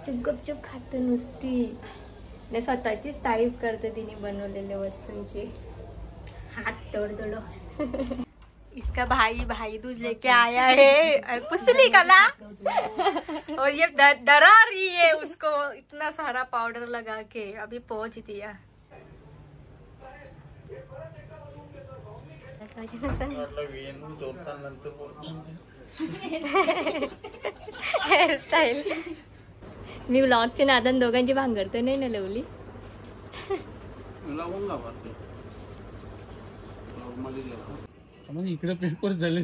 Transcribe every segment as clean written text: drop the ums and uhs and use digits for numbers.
गपचूप खाते नुसती ने स्वतःचीच तारीफ करते तिने बनवलेल्या वस्तूंची। हाथ तोड़ दो। इसका भाई भाई दूज लेके आया है पुसली कला और ये डरा रही है उसको इतना सारा पाउडर लगा के। अभी पहुंच दिया। हेअर स्टाईल मी व्लॉगच्या नादान दोघांची भांगरतो नाही ना लवली। इकडे पेपर झाले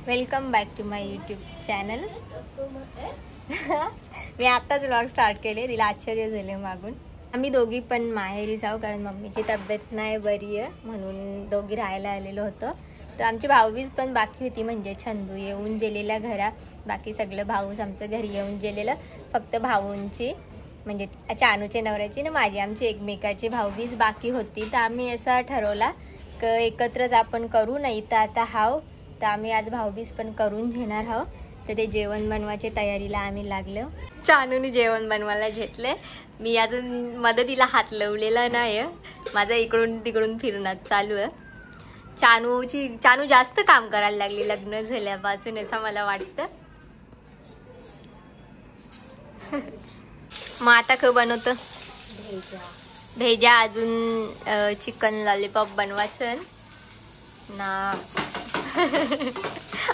welcome back to my YouTube channel. मी आत्ताच व्लॉग स्टार्ट केले, तिला आश्चर्य झाले मागून। आम्ही दोघी पण माहेरी जाऊ कारण मम्मीची तब्येत नाही बरी आहे म्हणून दोघी राहायला आलेलो होतो। तर आमची भाऊबीज पण बाकी होती, म्हणजे छंदू येऊन गेलेला घरा, बाकी सगळं भाऊच आमचं घरी येऊन गेलेलं। फक्त भाऊंची म्हणजे चानूच्या नवऱ्याची ना माझी आमची एकमेकाची भाऊबीज बाकी होती। तर आम्ही असं ठरवला की एकत्रच आपण करू, नाही तर आता हाव तर आम्ही आज भाऊबीज पण करून घेणार आहोत। तर ते जेवण बनवायच्या तयारीला आम्ही लागलो। चानूने जेवण बनवायला घेतले, मी अजून मदतीला हात लावलेला नाही, माझं इकडून तिकडून फिरणं चालू आहे। चानू जास्त काम करायला लागली लग्न झाल्यापासून असं मला वाटतं। मग आता काय बनवतं? भेजा अजून चिकन लॉलीपॉप बनवायचं ना।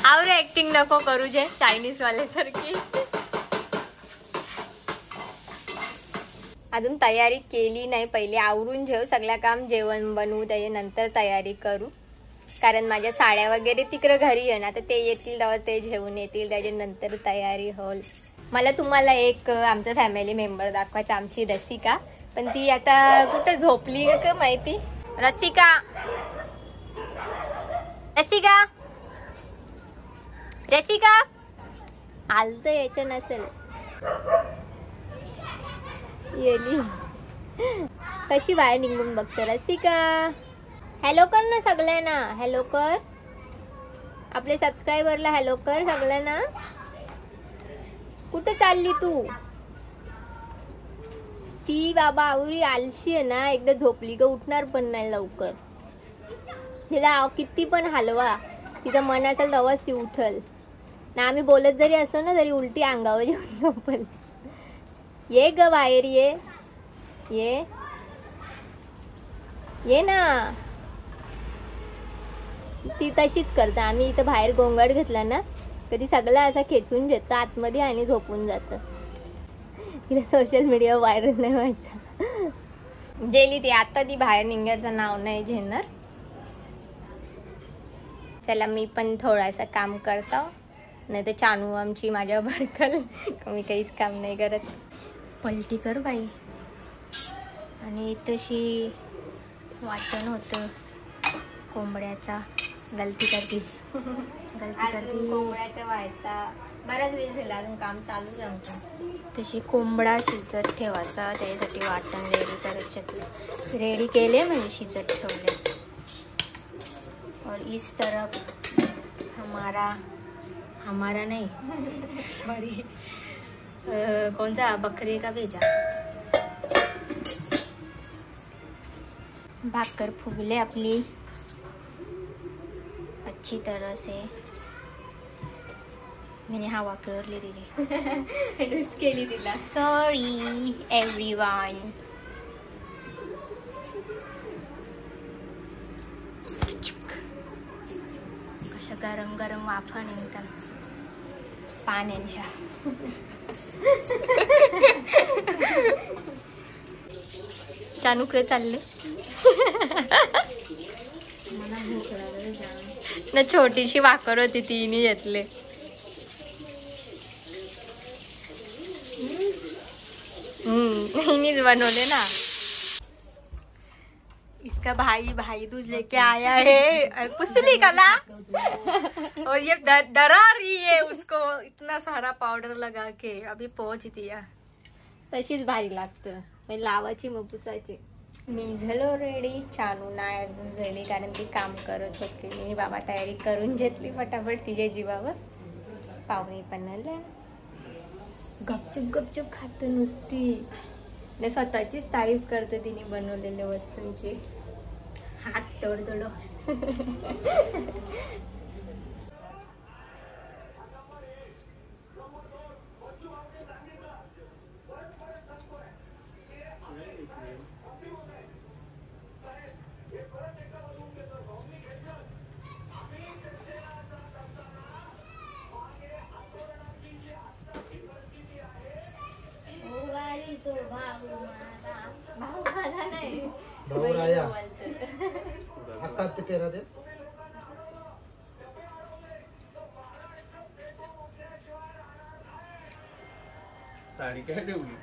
आवरे ऍक्टिंग नको करू जे चायनीज वाल्यासारखी। अजून तयारी केली नाही, पहिले आवरून घेऊ सगळं काम, जेवण बनवू त्याच्यानंतर तयारी करू। कारण माझ्या साड्या वगैरे तिकडे घरी आहे ना, तर ते येतील तेव्हा ते घेऊन येतील, त्याच्यानंतर तयारी होईल। मला तुम्हाला एक आमचा फॅमिली मेंबर दाखवायचा, आमची रसिका, पण ती आता कुठं झोपली का माहिती। रसिका रसिका रसिका आलत यायचं नसेल, येली कशी बाहेर निघून बघतो। रसिका हॅलो कर ना सगळ्यांना, हॅलो कर, आपले सबस्क्रायबरला हॅलो कर सगळ्यांना। कुठे चालली तू? ती बाबा आवरी आलशी आहे ना, एकदा झोपली का उठणार पण नाही लवकर। तिला किती पण हलवा, तिचं मन असेल तेव्हाच ती उठल ना। आम्ही बोलत जरी असो ना तरी उलटी अंगावर येऊन झोपल। ये ग बाहेर ये ये ये ना, ती तशीच करते। आम्ही इथं बाहेर गोंगाट घेतला ना कधी सगळं असं खेचून घेतं आतमध्ये आणि झोपून जातं। तिला सोशल मीडिया व्हायरल नाही व्हायचं। गेली ती आता, ती बाहेर निघायचं नाव नाही घेणार। चला मी पण थोडासा काम करतो, नाही तर चानू आमची माझ्यावर भडकल, मी काहीच काम नाही करत। पलटी कर बाई। आणि तशी वाटण होतं कोंबड्याचा, गलती करती कोंबड्याचा व्हायचा, बराच वेळ झाला, अजून काम चालूच आमचं। तशी कोंबडा शिजत ठेवायचा, त्यासाठी वाटण रेडी करायचे, रेडी केले म्हणजे शिजत ठेवले। और इस तरफ हमारा नहीं सॉरी कौन सा बकरे का भेजा। भाकर फुगले आपली अच्छी तरह से, मैंने हवा कर ली दीदी केली तिला, सॉरी एवरीवन। गरम गरम वाफा निघतात पाण्याच्या। चानूकडे चालले ना, छोटीशी भाकर होती तिने घेतले। हिनीच बनवले ना। इस इसका भाई भाई दूज लेके आया है पुसली कला और ये डरा रही है उसको इतना सारा पावडर लगा के अभी पोहोच दिया तशीच भारी लागतं लावाची मग पुसायची मी झालो रेडी चानू नाही अजून झाली कारण ती काम करत होती मी बाबा तयारी करून घेतली फटाफट तिच्या जीवावर पाहुणी पण आल्या गपचूप गपचूप खात नुसती स्वतःचीच तारीफ करते तिने बनवलेल्या वस्तूंची हात तोडतोड साडी काय ठेवली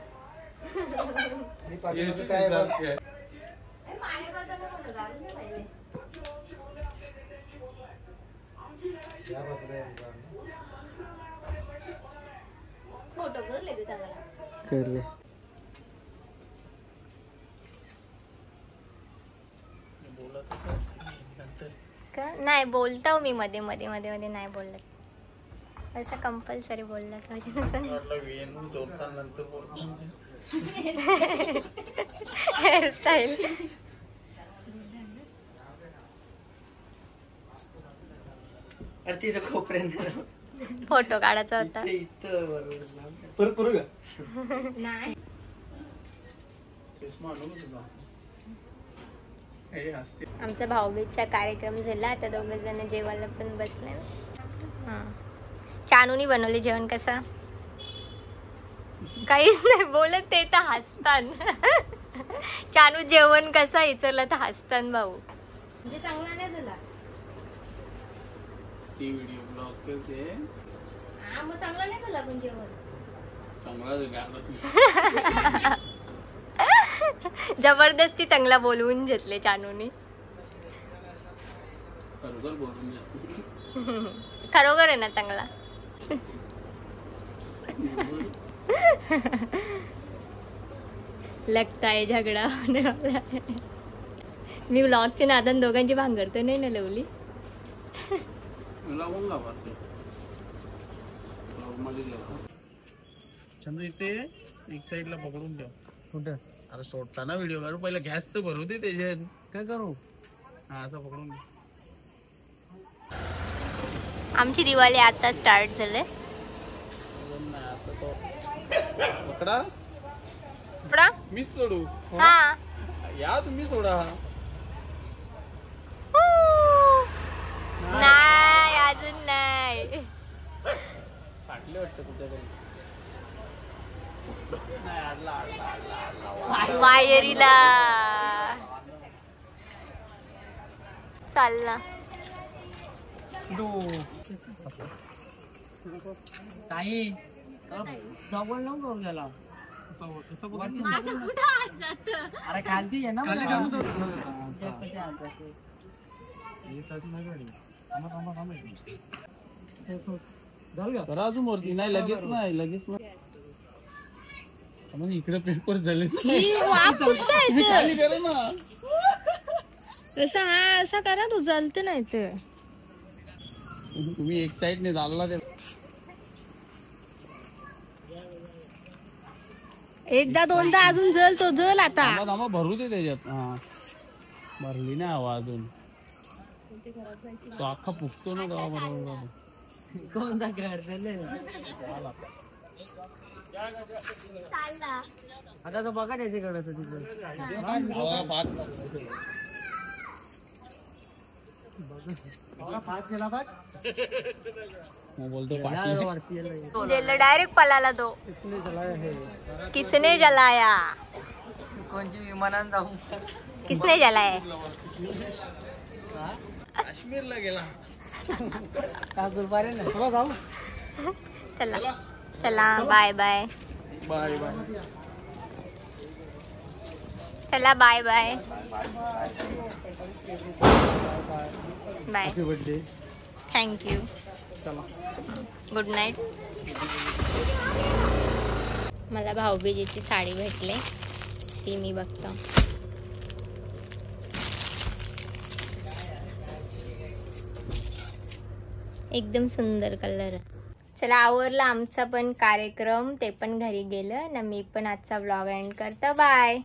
फोटो करले ते चांगला करले नाही बोलता मी मध्ये मध्ये मध्ये मध्ये नाही बोलत असं कंपल्सरी बोलला हेअरस्टाईल फोटो काढायचा होता नाही आमचा भाऊबीजचा कार्यक्रम झाला आता दोघ जण जेवायला पण बसले चानूनी बनवले जेवण कसं काहीच नाही बोलत ते तर हसतान चानू जेवण कसं विचारलं तर हसतान भाऊ म्हणजे चांगला नाही झाला ती व्हिडिओ ब्लॉग करते हा मग चांगला नाही झाला पण जेवण चांगला जबरदस्ती चांगला बोलवून घेतले चानूनी खरोखर बोलून घेतले खरोखर आहे ना चांगला लगता है झगडा होने वाला है मी व्लॉगच्या नादान दोघांची भांगरतो नाही ना लवली चंद्र इथे एक साइडला पकडून ठेव कुठं अरे सोडताना व्हिडिओ काढू पहिला गॅस तर भरू दे त्याच्यात काय करू हा असं पकडून घे आमची दिवाळी आता स्टार्ट झाले पकडा पकडा मीच सोडू हा या तुम्ही सोडा नाही अजून नाही फाटले वाटतं कुठेतरी वायरीला चालला ताई जवळ नको करून गेला अरे खालती आहे ना अजून वरती नाही लगेच नाही मग इकडे पेपर झाले असा करा तू चालते नाही ते तुम्ही एक साइड ने चालला ते एकदा दोनदा अजून जल तो जल आता थांबा भरू दे त्याच्यात हा भरली नाही हवा अजून तो अख्खा फुगतो ना गावा बरोबर कोणता घर झाले आता तो बघा त्याच्याकडे बोलतो डायरेक्ट पलाला तो किसने जलाया कोणची विमानात जाऊ किसने जलाया काश्मीरला गेला का गुरुवारी ना चला जाऊ चला चला बाय बाय बाय बाय चला bye bye bye. Birthday. Thank you. Good night. मला भाऊबीजेची साडी भेटले, ती मी बघतो. एकदम सुंदर कलर. चला आवरला आमचा पण कार्यक्रम, ते पण घरी गेलं ना. मी पण आजचा व्लॉग एंड करतो. बाय.